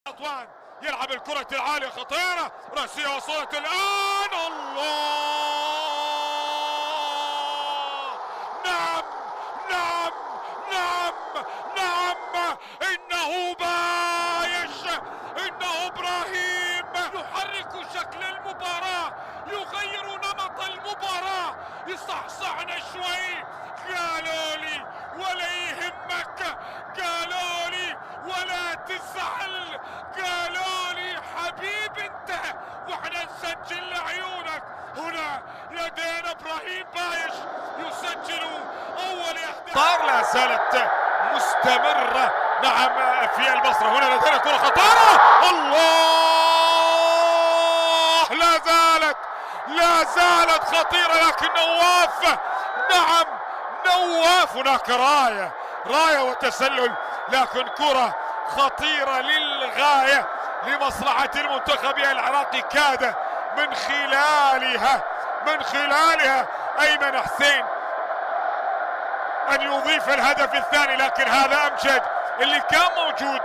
عطوان يلعب الكرة العالية خطيرة، رأسية وصلت الآن. الله، نعم نعم نعم نعم، إنه بايش، إنه إبراهيم يحرك شكل المباراة، يغير نمط المباراة. يصحصحنا شوي، قالوا لي ولا يهمك، قالوا لي ولا تزعل، قالوا لي حبيب انت واحنا نسجل لعيونك. هنا لدينا ابراهيم بايش يسجل اول اهداف. طار لا زالت مستمرة نعم في البصرة. هنا لدينا كرة خطيرة، الله، لا زالت خطيرة، لكن نواف، نعم نواف، هناك راية وتسلل، لكن كرة خطيرة للغاية لمصلحة المنتخب العراقي. كاد من خلالها أيمن حسين أن يضيف الهدف الثاني، لكن هذا أمجد اللي كان موجود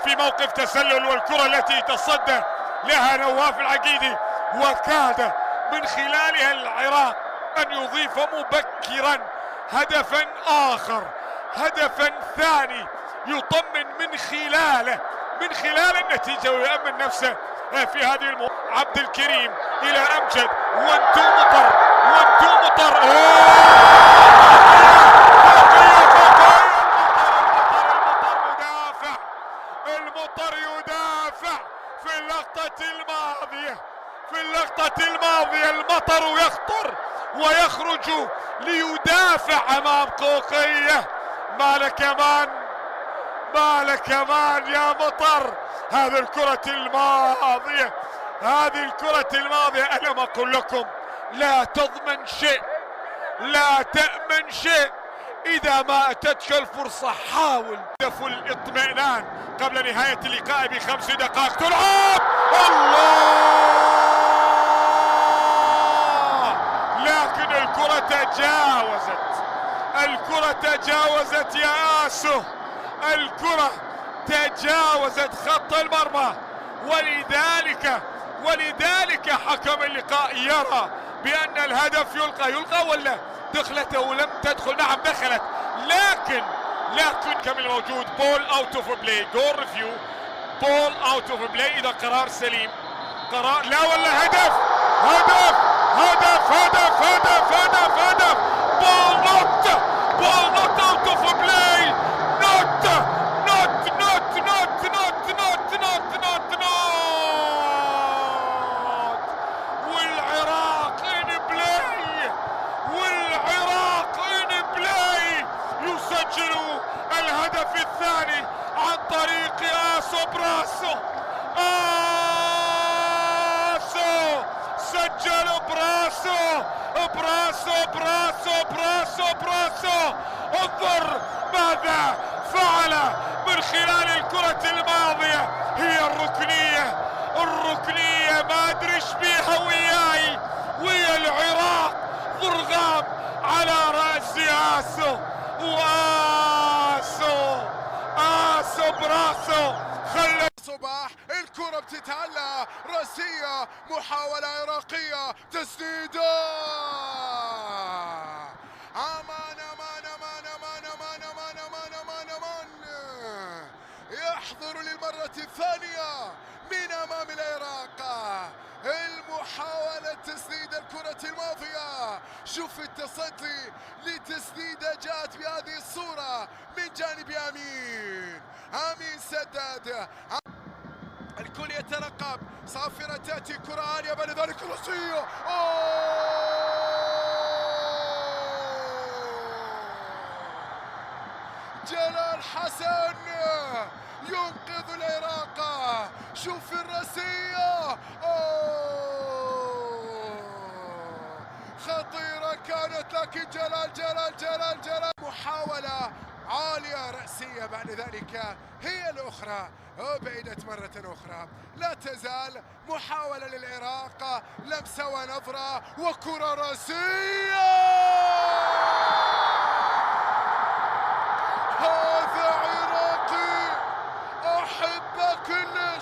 في موقف تسلل، والكرة التي تصدى لها نواف العقيدي، وكاد من خلالها العراق أن يضيف مبكرا هدفا آخر، هدفا ثاني يطمن من خلال النتيجة ويأمن نفسه في هذه عبد الكريم إلى أمجد، وانتو مطر المطر يدافع في اللقطة الماضية المطر يخطر ويخرج ليدافع أمام قوقية. مالك مان يا مطر، هذه الكرة الماضية ألم أقول لكم لا تضمن شيء، لا تأمن شيء. إذا ما أتتك الفرصة حاول. هدف الاطمئنان قبل نهاية اللقاء ب5 دقائق تلعب، الله، لكن الكرة تجاوزت يا آسو، الكرة تجاوزت خط المرمى، ولذلك حكم اللقاء يرى بأن الهدف يلقى ولا دخلت أو لم تدخل. نعم دخلت، لكن كم موجود بول اوت اوف بلاي، جول ريفيو، بول اوت اوف بلاي. إذا قرار سليم، قرار لا ولا هدف، بول نوت اوت اوف بلاي، نوت والعراق ان بلاي يسجل الهدف الثاني عن طريق آسو براسو. سجل براسو. انظر ماذا فعل من خلال الكرة الماضية، هي الركنية ما ادري ايش بيها ويا العراق، ضرغام على رأس آسو براسو خلى صباح. الكرة بتتعلى، راسية، محاولة عراقية، تسديدة، امان يحضر للمرة الثانية من امام العراق المحاولة تسديد الكرة الماضية. شوف التصدي لتسديدة جاءت بهذه الصورة من جانب امين سداد. الكل يترقب، صافرة تأتي، كرة عالية، بعد ذلك رأسية، جلال حسن ينقذ العراق. شوف الرأسية، خطيرة كانت، لكن جلال محاولة عالية، رأسية، بعد ذلك هي الأخرى وبعدت مرة أخرى. لا تزال محاولة للعراق، لمسة ونظرة وكرة رأسية. هذا عراقي أحب كلش.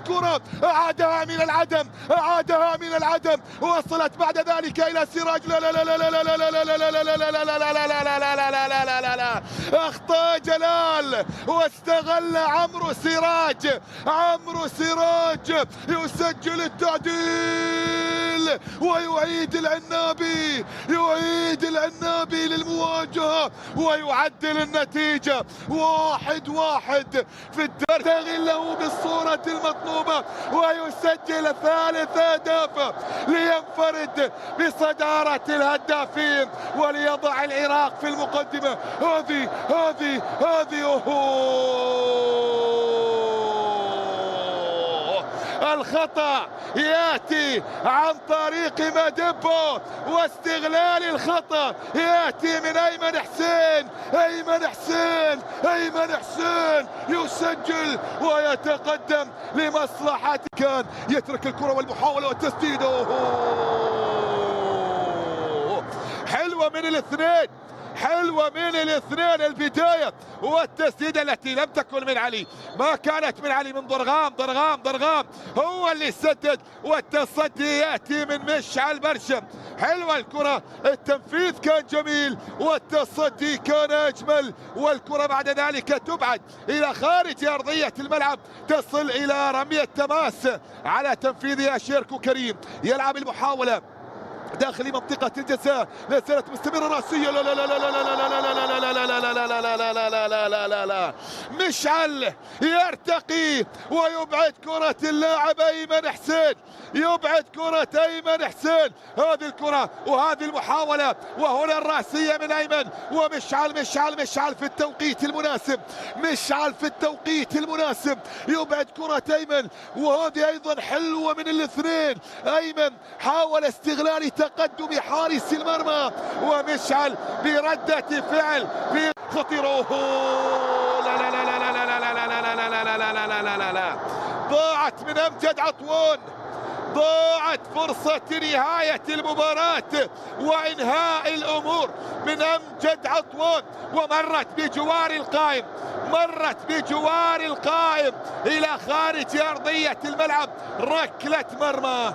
الكرة، أعادها من العدم، أعادها من العدم، وصلت بعد ذلك إلى سراج. لا لا لا لا لا لا لا لا لا لا لا لا لا لا لا لا، أخطأ جلال واستغل عمرو سراج. عمرو سراج يسجل التعديل ويعيد العنابي، يعيد العنابي للمواجهة ويعدل النتيجة 1-1 في الدرب، يستغله بالصورة المطلوبة ويسجل ثالث هدف لينفرد بصدارة الهدافين وليضع العراق في المقدمة. هذه الخطأ يأتي عن طريق ماديبو، واستغلال الخطأ يأتي من أيمن حسين. أيمن حسين يسجل ويتقدم لمصلحة. كان يترك الكرة والمحاولة والتسديد. حلوة من الاثنين، حلوة من الاثنين البداية والتسديدة التي لم تكن من علي، ما كانت من علي، من ضرغام هو اللي سدد، والتصدي يأتي من مشعل برشم. حلوة الكرة، التنفيذ كان جميل والتصدي كان أجمل، والكرة بعد ذلك تبعد إلى خارج أرضية الملعب، تصل إلى رمية تماس على تنفيذها شيركو كريم. يلعب المحاولة داخل منطقة الجزاء، لا زالت مستمرة رأسية. لا لا لا لا لا لا لا لا لا لا، مشعل يرتقي ويبعد كرة اللاعب أيمن حسين، يبعد كرة أيمن حسين. هذه الكرة وهذه المحاولة، وهنا الرأسية من أيمن، ومشعل في التوقيت المناسب، مشعل في التوقيت المناسب يبعد كرة أيمن. وهذه أيضا حلوة من الاثنين. أيمن حاول استغلال تقدم حارس المرمى، ومشعل بردة فعل في خطيره. لا لا لا لا لا لا لا لا لا لا لا لا لا، ضاعت من أمجد عطوان، ضاعت فرصة نهاية المباراة وإنهاء الأمور من أمجد عطوان، ومرت بجوار القائم، مرت بجوار القائم إلى خارج أرضية الملعب. ركلة مرمى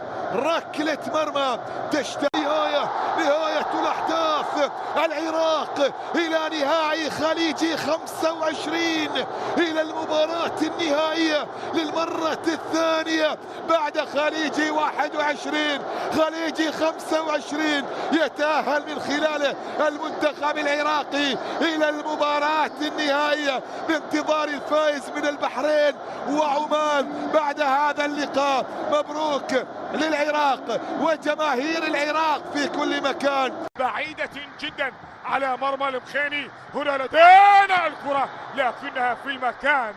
تشتهي نهاية الأحداث. العراق إلى نهائي خليجي 25، إلى المباراة النهائية للمرة الثانية بعد خليجي 21. خليجي 25 يتأهل من خلاله المنتخب العراقي إلى المباراة النهائية بانتظار الفائز من البحرين وعمان بعد هذا اللقاء. مبروك للعراق وجماهير العراق في كل مكان. بعيدة جدا على مرمى المخيني، هنا لدينا الكرة لكنها في المكان.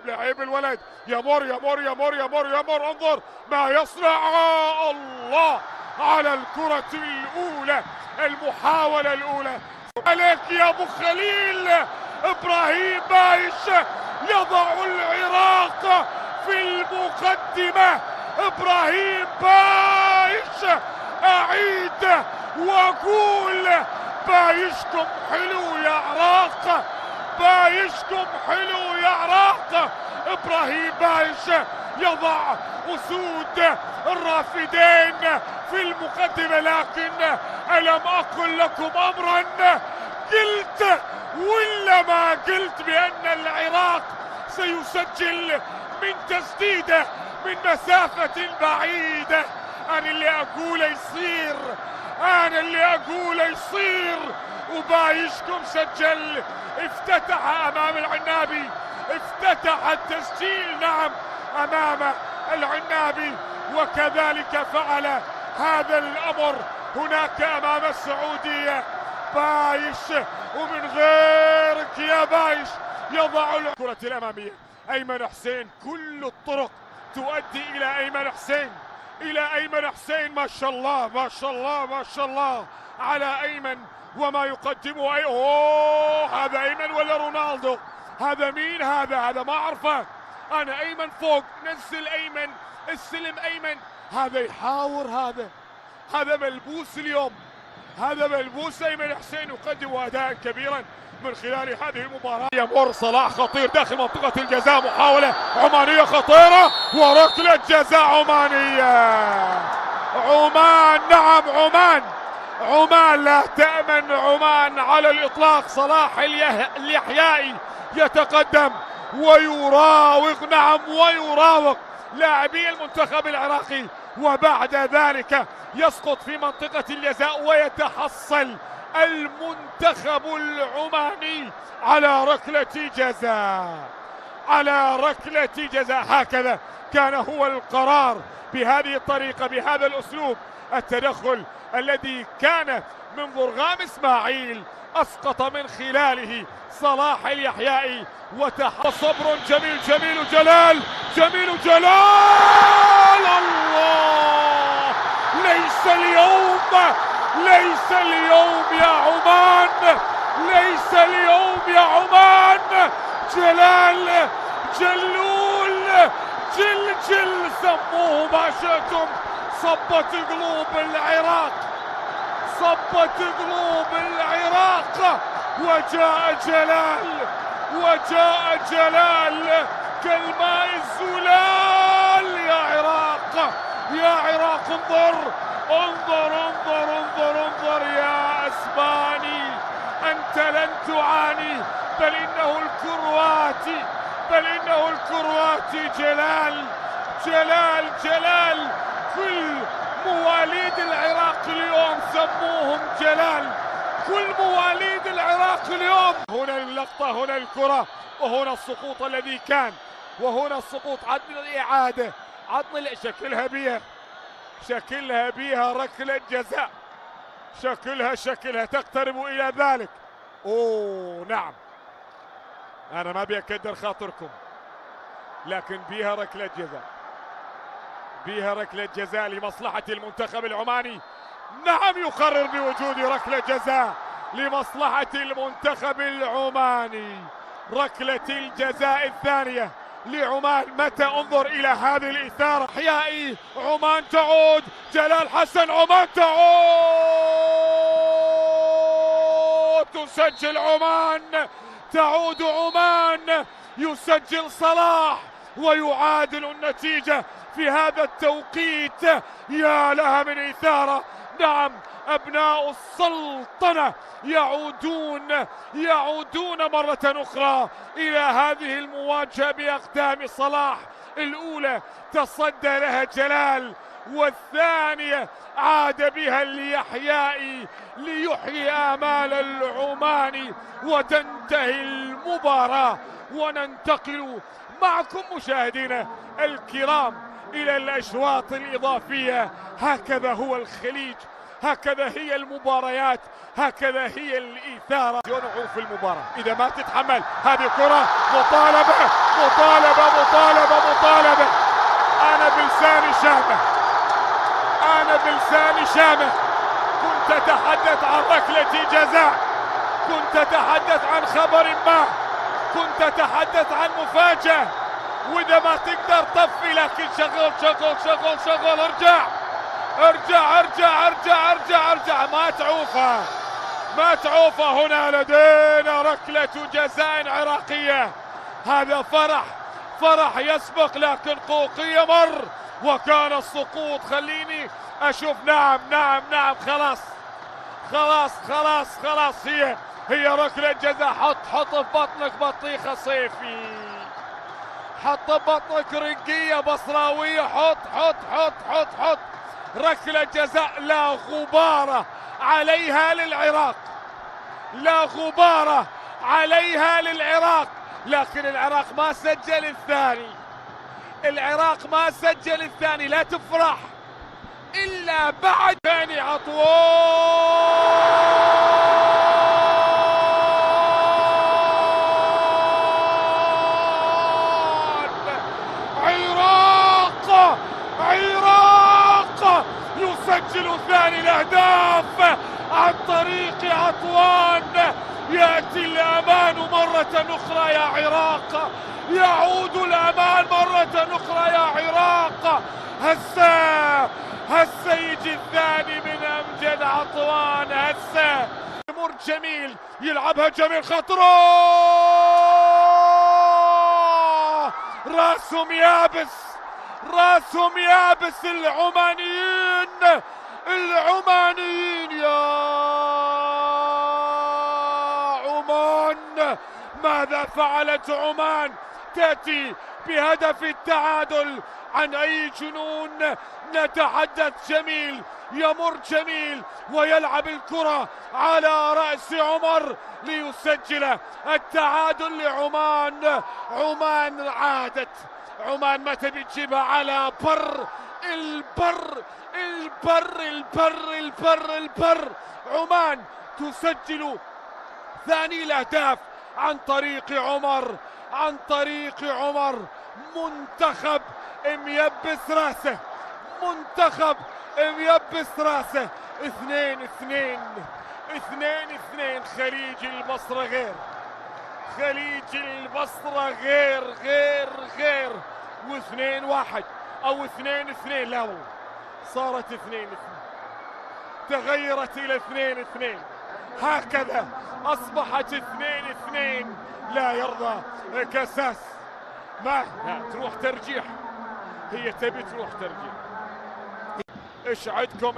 لعيب الولد، يمر، انظر ما يصنع. الله على الكرة الأولى، المحاولة الأولى. عليك يا أبو خليل. إبراهيم بايش يضع العراق في المقدمة. إبراهيم بايش، أعيد وأقول بايشكم حلو يا عراق، بايشكم حلو يا عراق. إبراهيم بايش يضع أسود الرافدين في المقدمة، لكن ألم أقل لكم أمرا؟ قلت ولا ما قلت بأن العراق سيسجل من تسديده من مسافة بعيدة؟ أنا اللي أقول يصير، وبايشكم سجل. افتتح أمام العنابي، افتتح التسجيل نعم أمام العنابي، وكذلك فعل هذا الأمر هناك أمام السعودية. بايش ومن غيرك يا بايش يضع الكرة الأمامية. أيمن حسين، كل الطرق تؤدي إلى أيمن حسين، ما شاء الله على أيمن وما يقدمه. هذا أيمن ولا رونالدو؟ هذا مين؟ هذا ما أعرفه أنا. أيمن فوق، نزل أيمن، استلم أيمن. هذا يحاور، هذا ملبوس اليوم، هذا ملبوس. أيمن حسين يقدم أداء كبيرا من خلال هذه المباراة. يمر صلاح خطير داخل منطقة الجزاء، محاولة عمانية خطيرة وركلة جزاء عمانية. عمان، نعم عمان لا تأمن عمان على الإطلاق. صلاح اليحيائي يتقدم ويراوغ، نعم ويراوغ لاعبي المنتخب العراقي، وبعد ذلك يسقط في منطقة الجزاء ويتحصل المنتخب العماني على ركلة جزاء. هكذا كان هو القرار، بهذه الطريقة بهذا الأسلوب. التدخل الذي كان من برغام إسماعيل أسقط من خلاله صلاح اليحيائي. صبر جميل جلال الله. ليس اليوم يا عمان، ليس اليوم يا عمان. جلال، جلول، جل سموه ما شئتم. صبت قلوب العراق وجاء جلال كالماء الزلال. يا عراق انظر يا اسباني، انت لن تعاني، بل انه الكرواتي جلال. كل مواليد العراق اليوم سموهم جلال، كل مواليد العراق اليوم. هنا اللقطة، هنا الكرة، وهنا السقوط الذي كان، وهنا السقوط. عدنا الإعادة، شكلها بيها ركلة جزاء، شكلها تقترب إلى ذلك. أوه نعم، أنا ما بأكدر خاطركم، لكن بيها ركلة جزاء لمصلحة المنتخب العماني. نعم، يقرر بوجود ركلة جزاء لمصلحة المنتخب العماني. ركلة الجزاء الثانية لعمان. متى؟ انظر إلى هذه الإثارة. يحيائي، عمان تعود، جلال حسن، عمان تعود، تسجل عمان، تعود عمان، يسجل صلاح ويعادل النتيجة في هذا التوقيت. يا لها من إثارة. نعم، أبناء السلطنة يعودون مرة أخرى إلى هذه المواجهة بأقدام صلاح. الأولى تصدى لها جلال، والثانية عاد بها اليحيائي ليحيي آمال العماني، وتنتهي المباراة. وننتقل معكم مشاهدينا الكرام إلى الأشواط الإضافية. هكذا هو الخليج، هكذا هي المباريات، هكذا هي الإثارة. ينعوا في المباراة إذا ما تتحمل هذه كرة. مطالبة. أنا بلساني شامة. كنت أتحدث عن ركلة جزاء، كنت أتحدث عن خبر ما، كنت أتحدث عن مفاجأة. وإذا ما تقدر طفي، لكن شغل. ارجع. ما تعوفه. هنا لدينا ركلة جزاء عراقية. هذا فرح يسبق، لكن قوقية مر وكان السقوط. خليني أشوف. نعم. خلاص. هي ركلة جزاء. حط في بطنك بطيخة صيفي، حط بطنك رقية بصراوية. حط. ركلة جزاء لا غبار عليها للعراق، لكن العراق ما سجل الثاني. لا تفرح إلا بعد ثاني. عراق يسجل ثاني الأهداف عن طريق عطوان. يأتي الأمان مرة أخرى يا عراق، يعود الأمان مرة أخرى يا عراق. هسه يجي الثاني من أمجد عطوان. هسه يمر جميل، يلعبها جميل، خطره راسهم يابس، راسهم يابس. العمانيين يا عمان، ماذا فعلت عمان؟ تأتي بهدف التعادل. عن أي جنون نتحدث؟ جميل، يمر جميل ويلعب الكرة على رأس عمر ليسجل التعادل لعمان. عمان عادت، عمان ما تبي تجيبها على بر البر البر البر البر البر. عمان تسجل ثاني الأهداف عن طريق عمر، عن طريق عمر. منتخب ميبس راسه، منتخب ميبس راسه. 2-2. خليج البصرة غير، خليج البصرة غير. و2-1 أو 2-2، لا والله صارت 2-2، تغيرت إلى 2-2. هكذا أصبحت 2-2. لا يرضى كاساس، ما تروح ترجيح، هي تبي تروح ترجيح. ايش عندكم؟